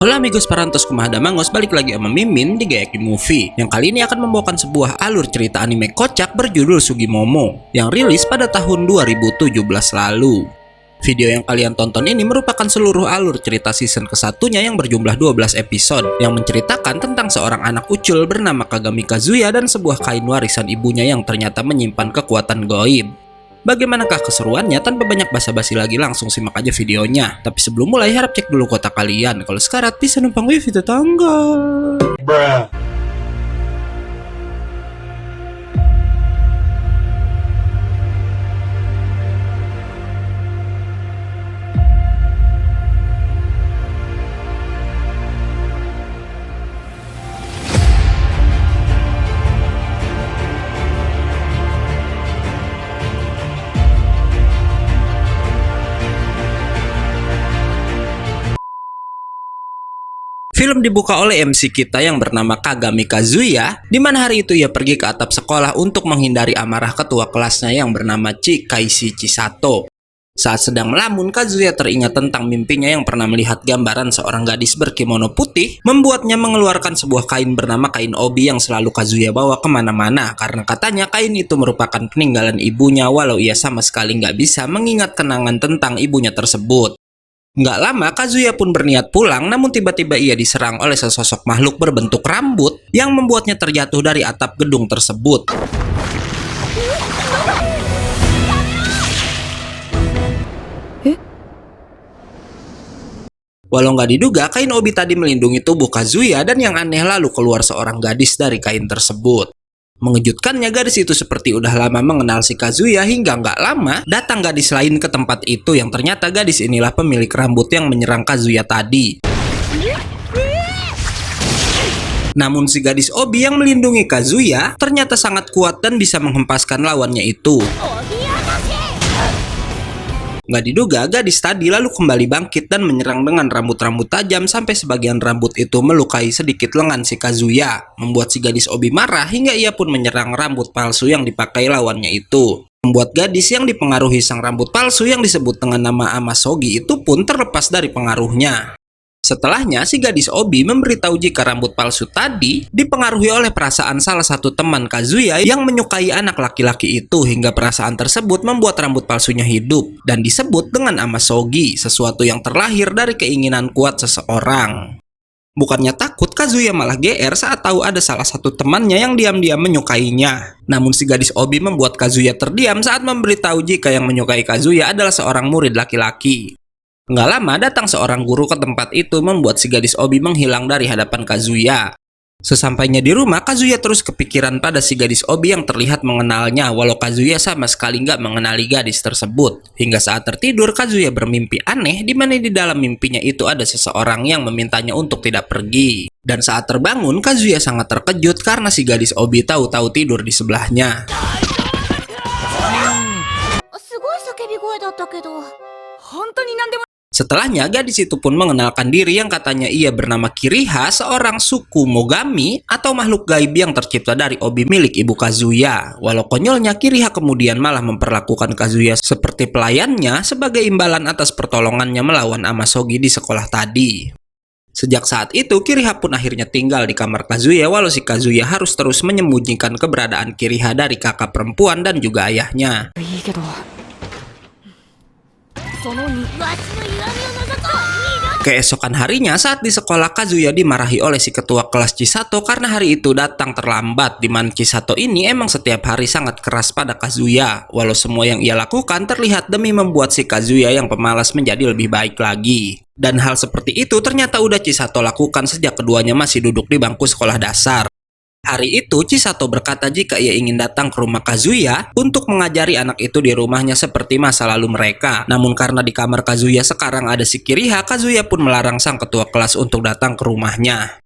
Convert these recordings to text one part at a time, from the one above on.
Halo amigos parantos kumaha mangos, balik lagi sama Mimin di Gayaki Movie yang kali ini akan membawakan sebuah alur cerita anime kocak berjudul Sugimomo yang rilis pada tahun 2017 lalu. Video yang kalian tonton ini merupakan seluruh alur cerita season ke-1-nya yang berjumlah 12 episode yang menceritakan tentang seorang anak ucul bernama Kagami Kazuya dan sebuah kain warisan ibunya yang ternyata menyimpan kekuatan gaib. Bagaimanakah keseruannya? Tanpa banyak basa-basi lagi langsung simak aja videonya. Tapi sebelum mulai harap cek dulu kota kalian. Kalau sekarat bisa numpang wifi tetangga. Bruh. Film dibuka oleh MC kita yang bernama Kagami Kazuya, di mana hari itu ia pergi ke atap sekolah untuk menghindari amarah ketua kelasnya yang bernama Chikaisi Chisato. Saat sedang melamun, Kazuya teringat tentang mimpinya yang pernah melihat gambaran seorang gadis berkimono putih, membuatnya mengeluarkan sebuah kain bernama kain obi yang selalu Kazuya bawa kemana-mana, karena katanya kain itu merupakan peninggalan ibunya walau ia sama sekali nggak bisa mengingat kenangan tentang ibunya tersebut. Nggak lama, Kazuya pun berniat pulang, namun tiba-tiba ia diserang oleh sesosok makhluk berbentuk rambut yang membuatnya terjatuh dari atap gedung tersebut. Walau nggak diduga, kain obi tadi melindungi tubuh Kazuya dan yang aneh lalu keluar seorang gadis dari kain tersebut. Mengejutkannya, gadis itu seperti udah lama mengenal si Kazuya hingga nggak lama datang gadis lain ke tempat itu yang ternyata gadis inilah pemilik rambut yang menyerang Kazuya tadi. Namun si gadis obi yang melindungi Kazuya ternyata sangat kuat dan bisa menghempaskan lawannya itu. Nggak diduga, gadis tadi lalu kembali bangkit dan menyerang dengan rambut-rambut tajam sampai sebagian rambut itu melukai sedikit lengan si Kazuya, membuat si gadis obi marah hingga ia pun menyerang rambut palsu yang dipakai lawannya itu. Membuat gadis yang dipengaruhi sang rambut palsu yang disebut dengan nama Amasogi itu pun terlepas dari pengaruhnya. Setelahnya, si gadis obi memberitahu jika rambut palsu tadi dipengaruhi oleh perasaan salah satu teman Kazuya yang menyukai anak laki-laki itu hingga perasaan tersebut membuat rambut palsunya hidup dan disebut dengan Amasogi, sesuatu yang terlahir dari keinginan kuat seseorang. Bukannya takut, Kazuya malah GR saat tahu ada salah satu temannya yang diam-diam menyukainya. Namun si gadis obi membuat Kazuya terdiam saat memberitahu jika yang menyukai Kazuya adalah seorang murid laki-laki. Nggak lama datang seorang guru ke tempat itu membuat si gadis obi menghilang dari hadapan Kazuya. Sesampainya di rumah, Kazuya terus kepikiran pada si gadis obi yang terlihat mengenalnya walau Kazuya sama sekali nggak mengenali gadis tersebut. Hingga saat tertidur, Kazuya bermimpi aneh di mana di dalam mimpinya itu ada seseorang yang memintanya untuk tidak pergi. Dan saat terbangun, Kazuya sangat terkejut karena si gadis obi tahu-tahu tidur di sebelahnya. Setelahnya, gadis itu pun mengenalkan diri yang katanya ia bernama Kiriha, seorang suku Mogami atau makhluk gaib yang tercipta dari obi milik ibu Kazuya. Walau konyolnya, Kiriha kemudian malah memperlakukan Kazuya seperti pelayannya sebagai imbalan atas pertolongannya melawan Amasogi di sekolah tadi. Sejak saat itu, Kiriha pun akhirnya tinggal di kamar Kazuya walau si Kazuya harus terus menyembunyikan keberadaan Kiriha dari kakak perempuan dan juga ayahnya. Keesokan harinya, saat di sekolah, Kazuya dimarahi oleh si ketua kelas Chisato karena hari itu datang terlambat, di mana Chisato ini emang setiap hari sangat keras pada Kazuya, walau semua yang ia lakukan terlihat demi membuat si Kazuya yang pemalas menjadi lebih baik lagi. Dan hal seperti itu ternyata udah Chisato lakukan sejak keduanya masih duduk di bangku sekolah dasar. Hari itu, Chisato berkata jika ia ingin datang ke rumah Kazuya untuk mengajari anak itu di rumahnya seperti masa lalu mereka. Namun karena di kamar Kazuya sekarang ada si Kiriha, Kazuya pun melarang sang ketua kelas untuk datang ke rumahnya.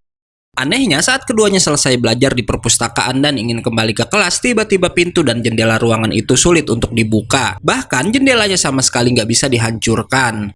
Anehnya, saat keduanya selesai belajar di perpustakaan dan ingin kembali ke kelas, tiba-tiba pintu dan jendela ruangan itu sulit untuk dibuka. Bahkan jendelanya sama sekali nggak bisa dihancurkan.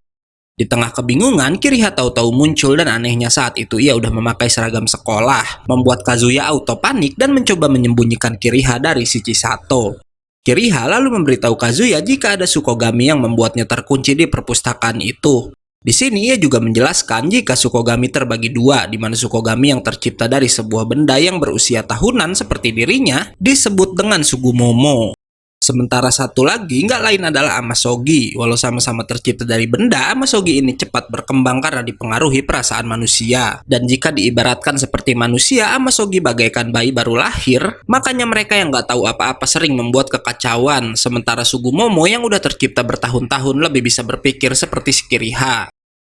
Di tengah kebingungan, Kiriha tahu-tahu muncul dan anehnya saat itu ia udah memakai seragam sekolah, membuat Kazuya auto panik dan mencoba menyembunyikan Kiriha dari si Chisato. Kiriha lalu memberitahu Kazuya jika ada Sukogami yang membuatnya terkunci di perpustakaan itu. Di sini ia juga menjelaskan jika Shukogami terbagi dua, di mana Shukogami yang tercipta dari sebuah benda yang berusia tahunan seperti dirinya disebut dengan Sugumomo. Sementara satu lagi nggak lain adalah Amasogi. Walau sama-sama tercipta dari benda, Amasogi ini cepat berkembang karena dipengaruhi perasaan manusia. Dan jika diibaratkan seperti manusia, Amasogi bagaikan bayi baru lahir. Makanya mereka yang nggak tahu apa-apa sering membuat kekacauan. Sementara Sugumomo yang udah tercipta bertahun-tahun lebih bisa berpikir seperti si Kiriha.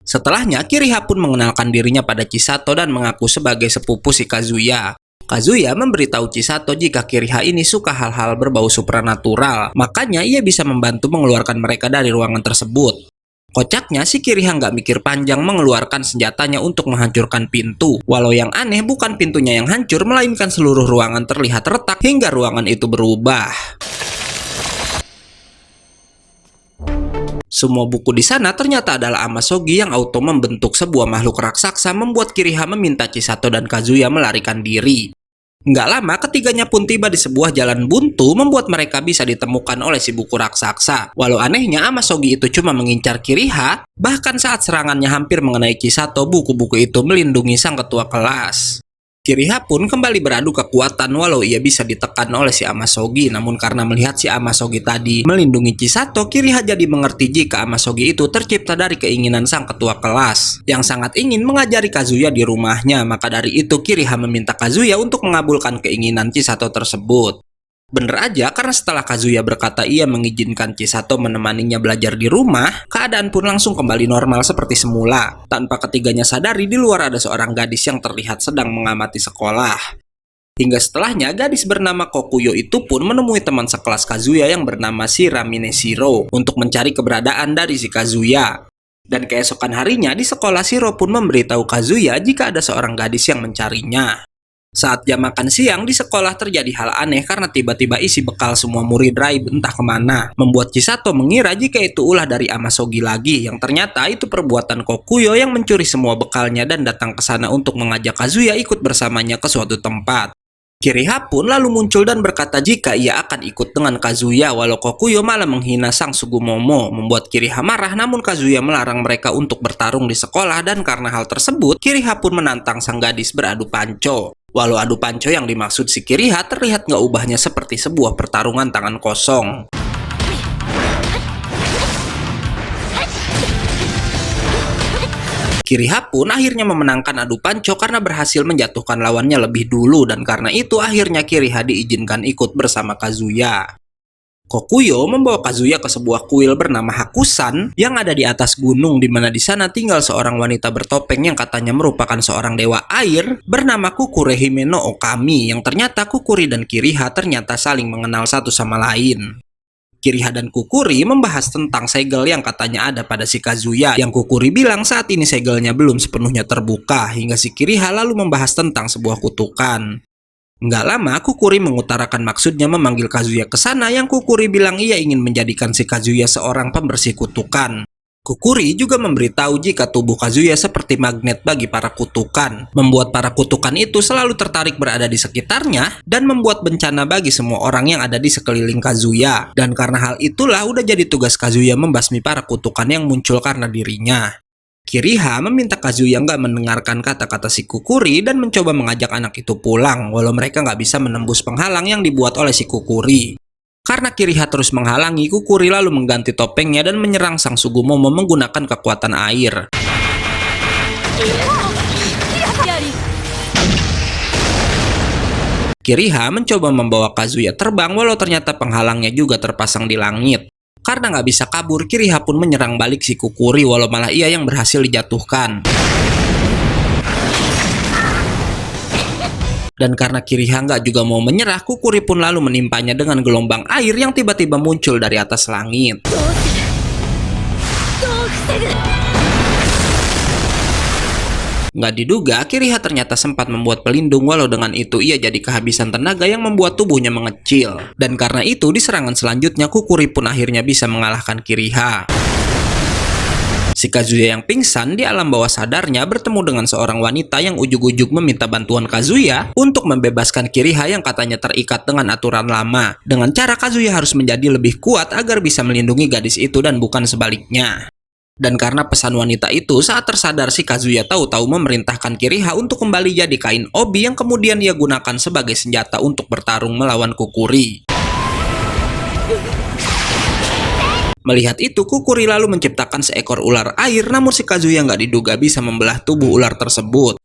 Setelahnya, Kiriha pun mengenalkan dirinya pada Chisato dan mengaku sebagai sepupu si Kazuya. Kazuya memberitahu Chisato jika Kiriha ini suka hal-hal berbau supranatural, makanya ia bisa membantu mengeluarkan mereka dari ruangan tersebut. Kocaknya, si Kiriha nggak mikir panjang mengeluarkan senjatanya untuk menghancurkan pintu. Walau yang aneh bukan pintunya yang hancur, melainkan seluruh ruangan terlihat retak hingga ruangan itu berubah. Semua buku di sana ternyata adalah Amasogi yang auto membentuk sebuah makhluk raksasa, membuat Kiriha meminta Chisato dan Kazuya melarikan diri. Nggak lama, ketiganya pun tiba di sebuah jalan buntu, membuat mereka bisa ditemukan oleh si buku raksasa. Walau anehnya, Amasogi itu cuma mengincar Kiriha, bahkan saat serangannya hampir mengenai Chisato, buku-buku itu melindungi sang ketua kelas. Kiriha pun kembali beradu kekuatan walau ia bisa ditekan oleh si Amasogi. Namun karena melihat si Amasogi tadi melindungi Chisato, Kiriha jadi mengerti jika Amasogi itu tercipta dari keinginan sang ketua kelas yang sangat ingin mengajari Kazuya di rumahnya. Maka dari itu Kiriha meminta Kazuya untuk mengabulkan keinginan Chisato tersebut. Bener aja, karena setelah Kazuya berkata ia mengizinkan Chisato menemaninya belajar di rumah, keadaan pun langsung kembali normal seperti semula. Tanpa ketiganya sadari, di luar ada seorang gadis yang terlihat sedang mengamati sekolah. Hingga setelahnya, gadis bernama Kokuyo itu pun menemui teman sekelas Kazuya yang bernama Shiramine Shiro untuk mencari keberadaan dari si Kazuya. Dan keesokan harinya, di sekolah Shiro pun memberitahu Kazuya jika ada seorang gadis yang mencarinya. Saat jam makan siang di sekolah terjadi hal aneh karena tiba-tiba isi bekal semua murid Rai entah kemana, membuat Chisato mengira jika itu ulah dari Amasogi lagi, yang ternyata itu perbuatan Kokuyo yang mencuri semua bekalnya dan datang ke sana untuk mengajak Kazuya ikut bersamanya ke suatu tempat. Kiriha pun lalu muncul dan berkata jika ia akan ikut dengan Kazuya, walau Kokuyo malah menghina sang Sugumomo, membuat Kiriha marah. Namun Kazuya melarang mereka untuk bertarung di sekolah, dan karena hal tersebut Kiriha pun menantang sang gadis beradu panco. Walau adu panco yang dimaksud si Kiriha terlihat nggak ubahnya seperti sebuah pertarungan tangan kosong. Kiriha pun akhirnya memenangkan adu panco karena berhasil menjatuhkan lawannya lebih dulu, dan karena itu akhirnya Kiriha diizinkan ikut bersama Kazuya. Kokuyo membawa Kazuya ke sebuah kuil bernama Hakusan yang ada di atas gunung, di mana di sana tinggal seorang wanita bertopeng yang katanya merupakan seorang dewa air bernama Kukure Hime no Okami, yang ternyata Kukuri dan Kiriha ternyata saling mengenal satu sama lain. Kiriha dan Kukuri membahas tentang segel yang katanya ada pada si Kazuya, yang Kukuri bilang saat ini segelnya belum sepenuhnya terbuka, hingga si Kiriha lalu membahas tentang sebuah kutukan. Nggak lama, Kukuri mengutarakan maksudnya memanggil Kazuya ke sana, yang Kukuri bilang ia ingin menjadikan si Kazuya seorang pembersih kutukan. Kukuri juga memberitahu jika tubuh Kazuya seperti magnet bagi para kutukan, membuat para kutukan itu selalu tertarik berada di sekitarnya, dan membuat bencana bagi semua orang yang ada di sekeliling Kazuya. Dan karena hal itulah udah jadi tugas Kazuya membasmi para kutukan yang muncul karena dirinya. Kiriha meminta Kazuya nggak mendengarkan kata-kata si Kukuri dan mencoba mengajak anak itu pulang, walau mereka nggak bisa menembus penghalang yang dibuat oleh si Kukuri. Karena Kiriha terus menghalangi, Kukuri lalu mengganti topengnya dan menyerang sang Sugumomo menggunakan kekuatan air. Kiriha mencoba membawa Kazuya terbang, walau ternyata penghalangnya juga terpasang di langit. Karena nggak bisa kabur, Kiriha pun menyerang balik si Kukuri, walau malah ia yang berhasil dijatuhkan. Dan karena Kiriha nggak juga mau menyerah, Kukuri pun lalu menimpanya dengan gelombang air yang tiba-tiba muncul dari atas langit. Nggak diduga, Kiriha ternyata sempat membuat pelindung, walau dengan itu ia jadi kehabisan tenaga yang membuat tubuhnya mengecil. Dan karena itu di serangan selanjutnya Kukuri pun akhirnya bisa mengalahkan Kiriha. Si Kazuya yang pingsan di alam bawah sadarnya bertemu dengan seorang wanita yang ujug-ujug meminta bantuan Kazuya untuk membebaskan Kiriha yang katanya terikat dengan aturan lama. Dengan cara Kazuya harus menjadi lebih kuat agar bisa melindungi gadis itu dan bukan sebaliknya. Dan karena pesan wanita itu, saat tersadar si Kazuya tahu-tahu memerintahkan Kiriha untuk kembali jadi kain obi yang kemudian ia gunakan sebagai senjata untuk bertarung melawan Kukuri. Melihat itu, Kukuri lalu menciptakan seekor ular air, namun si Kazuya nggak diduga bisa membelah tubuh ular tersebut.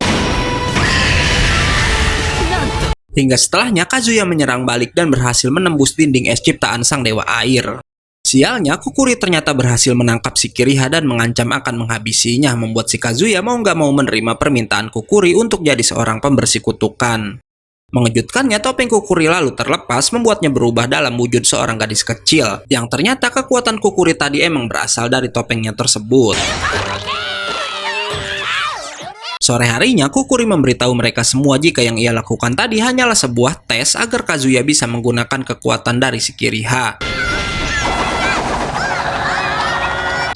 Hingga setelahnya, Kazuya menyerang balik dan berhasil menembus dinding es ciptaan sang dewa air. Sialnya, Kukuri ternyata berhasil menangkap si Kiriha dan mengancam akan menghabisinya, membuat si Kazuya mau nggak mau menerima permintaan Kukuri untuk jadi seorang pembersih kutukan. Mengejutkannya, topeng Kukuri lalu terlepas, membuatnya berubah dalam wujud seorang gadis kecil, yang ternyata kekuatan Kukuri tadi emang berasal dari topengnya tersebut. Sore harinya, Kukuri memberitahu mereka semua jika yang ia lakukan tadi hanyalah sebuah tes agar Kazuya bisa menggunakan kekuatan dari si Kiriha.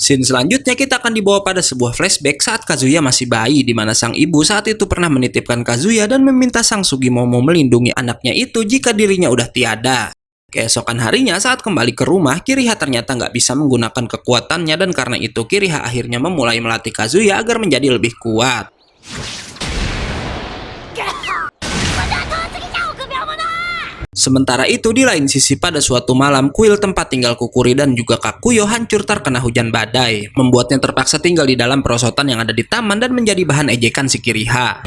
Scene selanjutnya kita akan dibawa pada sebuah flashback saat Kazuya masih bayi, di mana sang ibu saat itu pernah menitipkan Kazuya dan meminta sang Sugimomo melindungi anaknya itu jika dirinya udah tiada. Keesokan harinya saat kembali ke rumah, Kiriha ternyata nggak bisa menggunakan kekuatannya dan karena itu Kiriha akhirnya memulai melatih Kazuya agar menjadi lebih kuat. Sementara itu, di lain sisi pada suatu malam, kuil tempat tinggal Kukuri dan juga Kakuyo hancur terkena hujan badai, membuatnya terpaksa tinggal di dalam perosotan yang ada di taman dan menjadi bahan ejekan si Kiriha.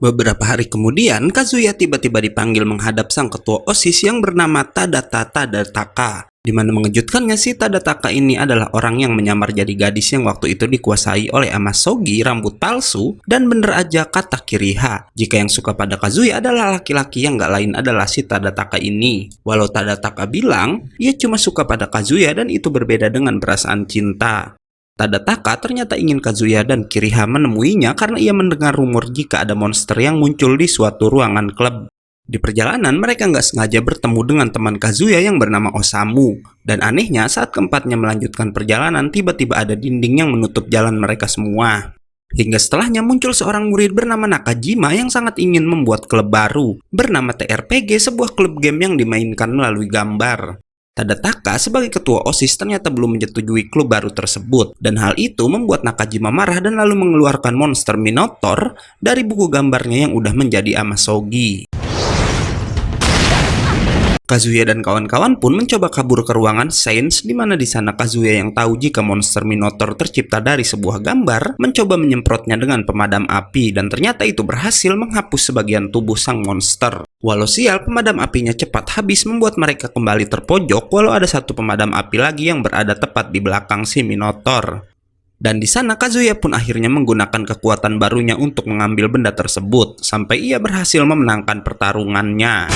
Beberapa hari kemudian, Kazuya tiba-tiba dipanggil menghadap sang ketua OSIS yang bernama Tadataka. Di mana mengejutkannya, si Tadataka ini adalah orang yang menyamar jadi gadis yang waktu itu dikuasai oleh Amasogi rambut palsu, dan bener aja kata Kiriha, jika yang suka pada Kazuya adalah laki-laki yang gak lain adalah si Tadataka ini. Walau Tadataka bilang, ia cuma suka pada Kazuya dan itu berbeda dengan perasaan cinta. Tadataka ternyata ingin Kazuya dan Kiriha menemuinya karena ia mendengar rumor jika ada monster yang muncul di suatu ruangan klub. Di perjalanan, mereka nggak sengaja bertemu dengan teman Kazuya yang bernama Osamu. Dan anehnya, saat keempatnya melanjutkan perjalanan, tiba-tiba ada dinding yang menutup jalan mereka semua. Hingga setelahnya muncul seorang murid bernama Nakajima yang sangat ingin membuat klub baru, bernama TRPG, sebuah klub game yang dimainkan melalui gambar. Tadataka sebagai ketua OSIS ternyata belum menyetujui klub baru tersebut, dan hal itu membuat Nakajima marah dan lalu mengeluarkan monster Minotaur dari buku gambarnya yang udah menjadi Amasogi. Kazuya dan kawan-kawan pun mencoba kabur ke ruangan Saints, di mana di sana Kazuya yang tahu jika monster Minotaur tercipta dari sebuah gambar mencoba menyemprotnya dengan pemadam api, dan ternyata itu berhasil menghapus sebagian tubuh sang monster. Walau sial, pemadam apinya cepat habis membuat mereka kembali terpojok, walau ada satu pemadam api lagi yang berada tepat di belakang si Minotaur. Dan di sana Kazuya pun akhirnya menggunakan kekuatan barunya untuk mengambil benda tersebut sampai ia berhasil memenangkan pertarungannya.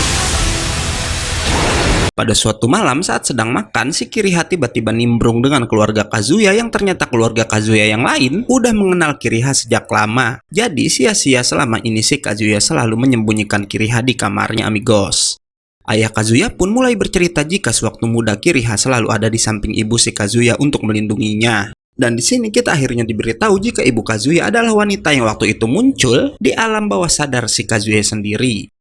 Pada suatu malam saat sedang makan, si Kiriha tiba-tiba nimbrung dengan keluarga Kazuya yang ternyata keluarga Kazuya yang lain udah mengenal Kiriha sejak lama. Jadi sia-sia selama ini si Kazuya selalu menyembunyikan Kiriha di kamarnya, amigos. Ayah Kazuya pun mulai bercerita jika sewaktu muda Kiriha selalu ada di samping ibu si Kazuya untuk melindunginya. Dan di sini kita akhirnya diberitahu jika ibu Kazuya adalah wanita yang waktu itu muncul di alam bawah sadar si Kazuya sendiri.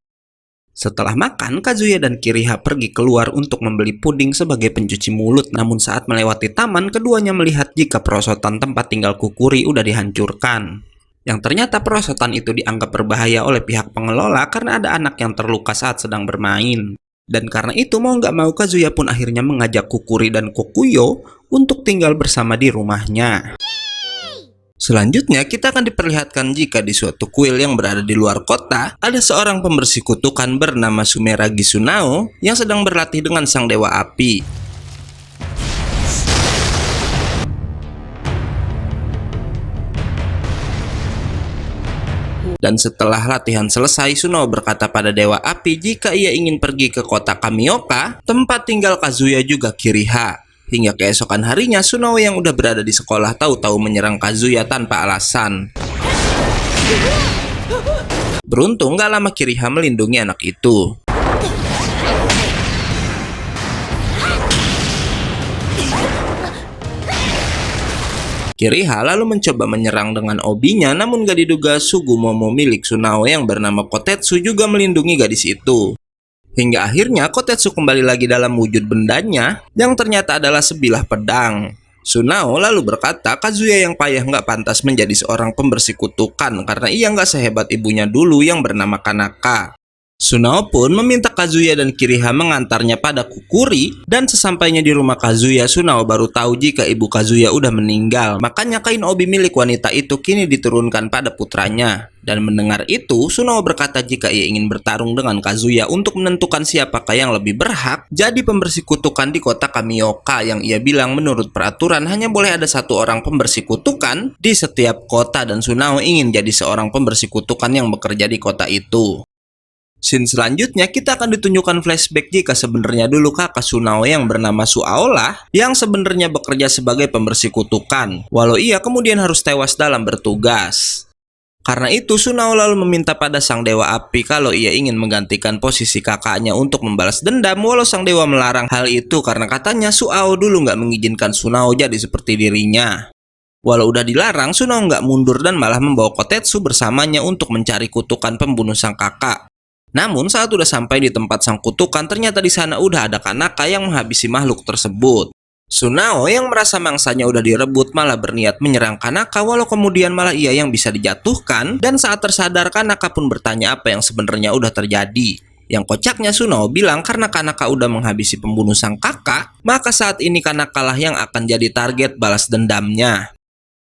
Setelah makan, Kazuya dan Kiriha pergi keluar untuk membeli puding sebagai pencuci mulut. Namun saat melewati taman, keduanya melihat jika perosotan tempat tinggal Kukuri udah dihancurkan. Yang ternyata perosotan itu dianggap berbahaya oleh pihak pengelola karena ada anak yang terluka saat sedang bermain. Dan karena itu mau nggak mau Kazuya pun akhirnya mengajak Kukuri dan Kokuyo untuk tinggal bersama di rumahnya. Selanjutnya, kita akan diperlihatkan jika di suatu kuil yang berada di luar kota, ada seorang pembersih kutukan bernama Sumeragi Sunao yang sedang berlatih dengan sang dewa api. Dan setelah latihan selesai, Sunao berkata pada dewa api jika ia ingin pergi ke kota Kamioka, tempat tinggal Kazuya juga Kiriha. Hingga keesokan harinya, Sunao yang udah berada di sekolah tahu-tahu menyerang Kazuya tanpa alasan. Beruntung gak lama Kiriha melindungi anak itu. Kiriha lalu mencoba menyerang dengan obinya, namun gak diduga Sugumomo milik Sunao yang bernama Kotetsu juga melindungi gadis itu. Hingga akhirnya Kotetsu kembali lagi dalam wujud bendanya yang ternyata adalah sebilah pedang. Sunao lalu berkata Kazuya yang payah nggak pantas menjadi seorang pembersih kutukan karena ia nggak sehebat ibunya dulu yang bernama Kanaka. Sunao pun meminta Kazuya dan Kiriha mengantarnya pada Kukuri, dan sesampainya di rumah Kazuya, Sunao baru tahu jika ibu Kazuya udah meninggal. Makanya kain obi milik wanita itu kini diturunkan pada putranya. Dan mendengar itu, Sunao berkata jika ia ingin bertarung dengan Kazuya untuk menentukan siapakah yang lebih berhak jadi pembersih kutukan di kota Kamioka, yang ia bilang menurut peraturan hanya boleh ada satu orang pembersih kutukan di setiap kota, dan Sunao ingin jadi seorang pembersih kutukan yang bekerja di kota itu. Scene selanjutnya kita akan ditunjukkan flashback jika sebenarnya dulu kakak Sunao yang bernama Suaolah yang sebenarnya bekerja sebagai pembersih kutukan, walau ia kemudian harus tewas dalam bertugas. Karena itu Sunao lalu meminta pada sang dewa api kalau ia ingin menggantikan posisi kakaknya untuk membalas dendam, walau sang dewa melarang hal itu karena katanya Suao dulu nggak mengizinkan Sunao jadi seperti dirinya. Walau udah dilarang, Sunao nggak mundur dan malah membawa Kotetsu bersamanya untuk mencari kutukan pembunuh sang kakak. Namun saat udah sampai di tempat sang kutukan, ternyata di sana udah ada Kanaka yang menghabisi makhluk tersebut. Sunao yang merasa mangsanya udah direbut malah berniat menyerang Kanaka, walau kemudian malah ia yang bisa dijatuhkan, dan saat tersadar Kanaka pun bertanya apa yang sebenarnya udah terjadi. Yang kocaknya Sunao bilang karena Kanaka udah menghabisi pembunuh sang kakak, maka saat ini Kanaka lah yang akan jadi target balas dendamnya.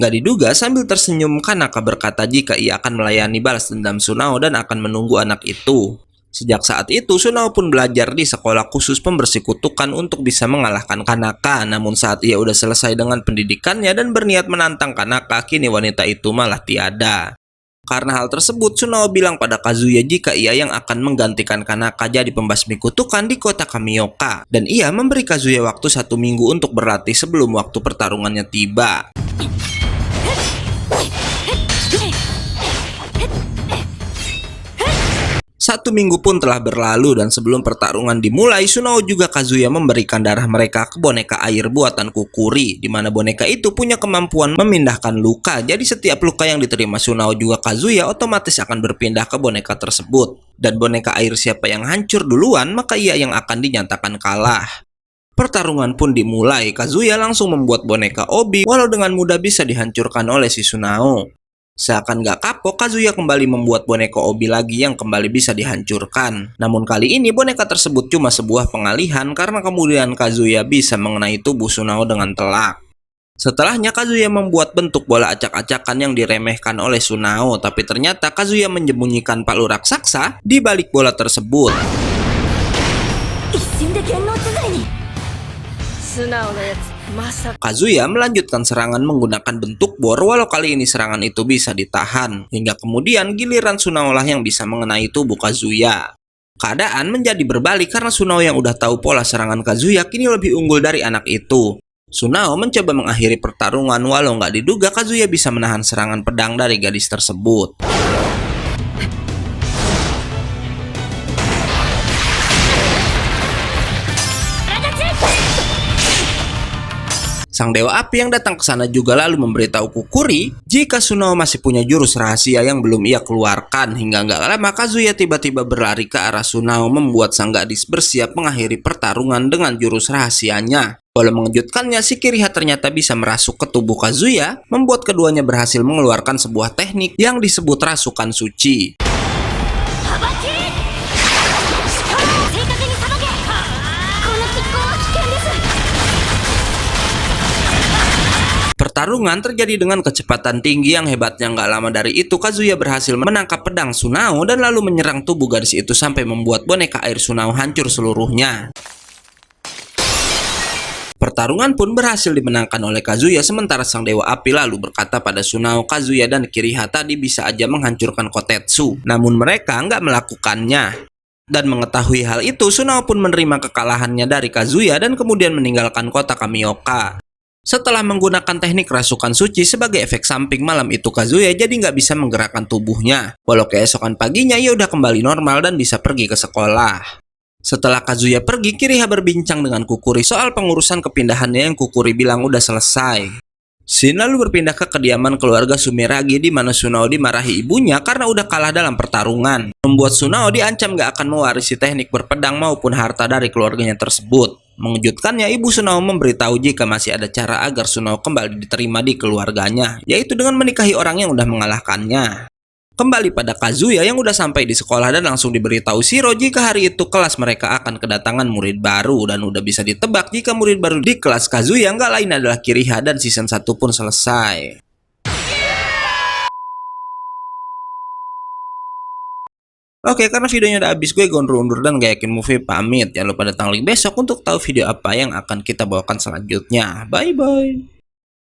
Gak diduga sambil tersenyum Kanaka berkata jika ia akan melayani balas dendam Sunao dan akan menunggu anak itu. Sejak saat itu Sunao pun belajar di sekolah khusus pembersih kutukan untuk bisa mengalahkan Kanaka. Namun saat ia udah selesai dengan pendidikannya dan berniat menantang Kanaka, kini wanita itu malah tiada. Karena hal tersebut Sunao bilang pada Kazuya jika ia yang akan menggantikan Kanaka jadi pembasmi kutukan di kota Kamioka. Dan ia memberi Kazuya waktu 1 minggu untuk berlatih sebelum waktu pertarungannya tiba. 1 minggu pun telah berlalu dan sebelum pertarungan dimulai, Sunao juga Kazuya memberikan darah mereka ke boneka air buatan Kukuri, di mana boneka itu punya kemampuan memindahkan luka. Jadi setiap luka yang diterima Sunao juga Kazuya otomatis akan berpindah ke boneka tersebut. Dan boneka air siapa yang hancur duluan, maka ia yang akan dinyatakan kalah. Pertarungan pun dimulai. Kazuya langsung membuat boneka obi, walau dengan mudah bisa dihancurkan oleh si Sunao. Seakan gak kapok, Kazuya kembali membuat boneka obi lagi yang kembali bisa dihancurkan. Namun kali ini boneka tersebut cuma sebuah pengalihan karena kemudian Kazuya bisa mengenai tubuh Sunao dengan telak. Setelahnya Kazuya membuat bentuk bola acak-acakan yang diremehkan oleh Sunao, tapi ternyata Kazuya menyembunyikan palu raksasa di balik bola tersebut. Kazuya melanjutkan serangan menggunakan bentuk bor, walau kali ini serangan itu bisa ditahan. Hingga kemudian giliran Sunao lah yang bisa mengenai tubuh Kazuya. Keadaan menjadi berbalik karena Sunao yang udah tahu pola serangan Kazuya kini lebih unggul dari anak itu. Sunao mencoba mengakhiri pertarungan walau nggak diduga Kazuya bisa menahan serangan pedang dari gadis tersebut. Sang dewa api yang datang ke sana juga lalu memberitahu Kukuri jika Sunao masih punya jurus rahasia yang belum ia keluarkan. Hingga nggak lama Kazuya tiba-tiba berlari ke arah Sunao membuat sang gadis bersiap mengakhiri pertarungan dengan jurus rahasianya. Walau mengejutkannya, si Kiriha ternyata bisa merasuk ke tubuh Kazuya, membuat keduanya berhasil mengeluarkan sebuah teknik yang disebut rasukan suci. Pertarungan terjadi dengan kecepatan tinggi yang hebatnya nggak lama dari itu Kazuya berhasil menangkap pedang Sunao dan lalu menyerang tubuh gadis itu sampai membuat boneka air Sunao hancur seluruhnya. Pertarungan pun berhasil dimenangkan oleh Kazuya sementara sang dewa api lalu berkata pada Sunao, Kazuya dan Kiriha tadi bisa aja menghancurkan Kotetsu, namun mereka nggak melakukannya. Dan mengetahui hal itu, Sunao pun menerima kekalahannya dari Kazuya dan kemudian meninggalkan kota Kamioka. Setelah menggunakan teknik rasukan suci sebagai efek samping malam itu Kazuya jadi nggak bisa menggerakkan tubuhnya. Walau keesokan paginya ia udah kembali normal dan bisa pergi ke sekolah. Setelah Kazuya pergi, Kiriha berbincang dengan Kukuri soal pengurusan kepindahannya yang Kukuri bilang udah selesai. Shin lalu berpindah ke kediaman keluarga Sumeragi di mana Sunao dimarahi ibunya karena udah kalah dalam pertarungan. Membuat Sunao diancam gak akan mewarisi teknik berpedang maupun harta dari keluarganya tersebut. Mengejutkannya, Ibu Sunao memberitahu jika masih ada cara agar Sunao kembali diterima di keluarganya, yaitu dengan menikahi orang yang udah mengalahkannya. Kembali pada Kazuya yang udah sampai di sekolah dan langsung diberitahu Shiro jika hari itu kelas mereka akan kedatangan murid baru, dan udah bisa ditebak jika murid baru di kelas Kazuya nggak lain adalah Kiriha, dan season 1 pun selesai. Oke, karena videonya udah habis, gue gondrong undur dan gak yakin movie pamit. Jangan lupa datang lagi besok untuk tahu video apa yang akan kita bawakan selanjutnya. Bye bye.